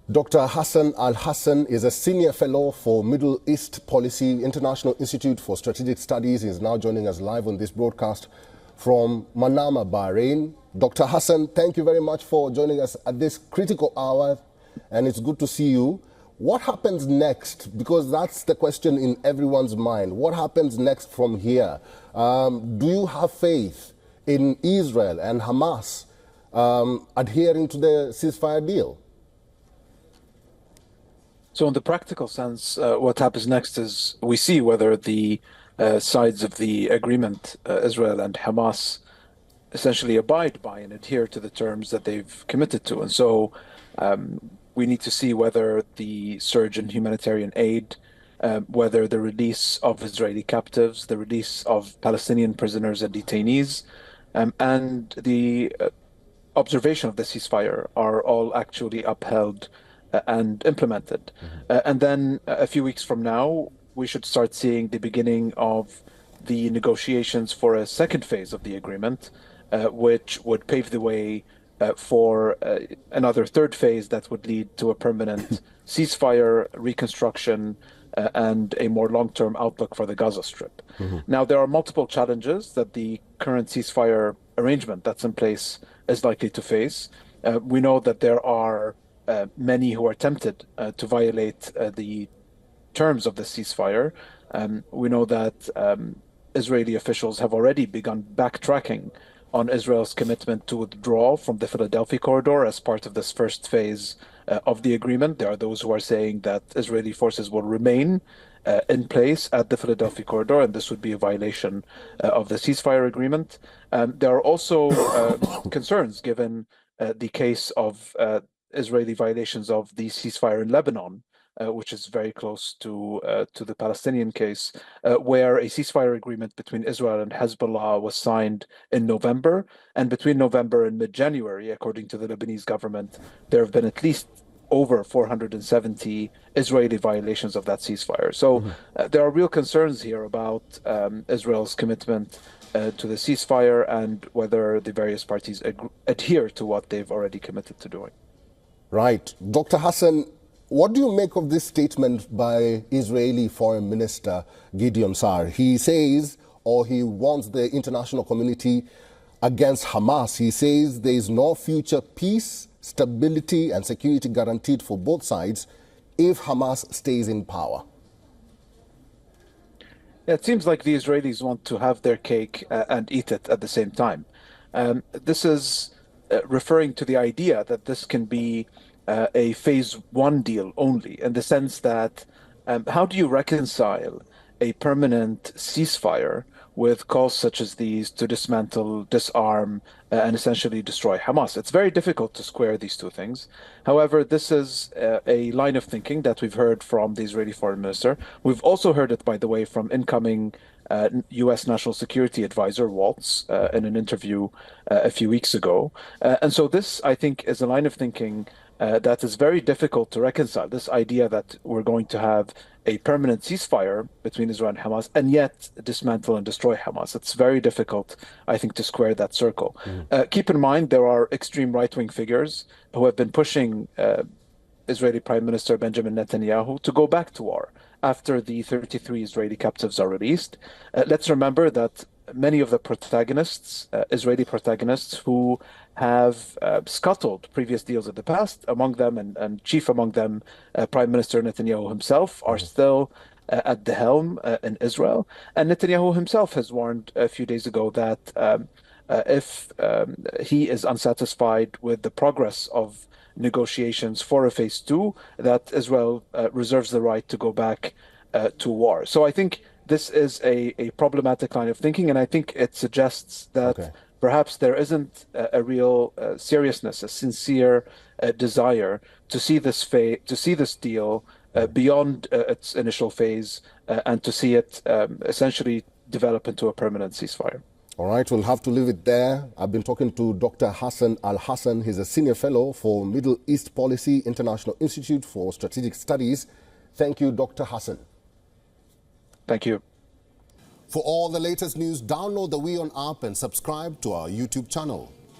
Dr. Hassan Al-Hassan is a senior fellow for Middle East Policy, International Institute for Strategic Studies. He is now joining us live on this broadcast from Manama, Bahrain. Dr. Hassan, thank you very much for joining us at this critical hour, and it's good to see you. What happens next? Because that's the question in everyone's mind. What happens next from here? Do you have faith in Israel and Hamas adhering to the ceasefire deal? So in the practical sense, what happens next is we see whether the sides of the agreement, Israel and Hamas, essentially abide by and adhere to the terms that they've committed to. And so we need to see whether the surge in humanitarian aid, whether the release of Israeli captives, the release of Palestinian prisoners and detainees, and the observation of the ceasefire are all actually upheld and implemented. And then a few weeks from now, we should start seeing the beginning of the negotiations for a second phase of the agreement, which would pave the way for another third phase that would lead to a permanent ceasefire, reconstruction, and a more long-term outlook for the Gaza Strip. Now, there are multiple challenges that the current ceasefire arrangement that's in place is likely to face. We know that there are many who are tempted to violate the terms of the ceasefire. We know that Israeli officials have already begun backtracking on Israel's commitment to withdraw from the Philadelphia corridor as part of this first phase of the agreement. There are those who are saying that Israeli forces will remain in place at the Philadelphia corridor, and this would be a violation of the ceasefire agreement. There are also concerns given the case of Israeli violations of the ceasefire in Lebanon, which is very close to the Palestinian case, where a ceasefire agreement between Israel and Hezbollah was signed in November. And between November and mid-January, according to the Lebanese government, there have been at least over 470 Israeli violations of that ceasefire. So there are real concerns here about Israel's commitment to the ceasefire and whether the various parties adhere to what they've already committed to doing. Right. Dr. Hassan, what do you make of this statement by Israeli Foreign Minister Gideon Sa'ar? He says, or he warns the international community against Hamas. He says there is no future peace, stability and security guaranteed for both sides if Hamas stays in power. It seems like the Israelis want to have their cake and eat it at the same time. This is referring to the idea that this can be a phase one deal only, in the sense that how do you reconcile a permanent ceasefire with calls such as these to dismantle, disarm, and essentially destroy Hamas? It's very difficult to square these two things. However, this is a line of thinking that we've heard from the Israeli foreign minister. We've also heard it, by the way, from incoming U.S. National Security Advisor Waltz in an interview a few weeks ago. And so this, I think, is a line of thinking that is very difficult to reconcile. This idea that we're going to have a permanent ceasefire between Israel and Hamas and yet dismantle and destroy Hamas. It's very difficult, I think, to square that circle. Keep in mind, there are extreme right-wing figures who have been pushing Israeli Prime Minister Benjamin Netanyahu to go back to war after the 33 Israeli captives are released. Let's remember that many of the protagonists, Israeli protagonists who have scuttled previous deals in the past, among them and chief among them, Prime Minister Netanyahu himself, are still at the helm in Israel. And Netanyahu himself has warned a few days ago that if he is unsatisfied with the progress of negotiations for a phase two, that Israel reserves the right to go back to war. So I think this is a problematic line of thinking, and I think it suggests that perhaps there isn't a real seriousness, a sincere desire to see this deal beyond its initial phase and to see it essentially develop into a permanent ceasefire. All right, we'll have to leave it there. I've been talking to Dr. Hassan Al-Hassan. He's a senior fellow for Middle East Policy, International Institute for Strategic Studies. Thank you, Dr. Hassan. Thank you. For all the latest news, download the WION app and subscribe to our YouTube channel.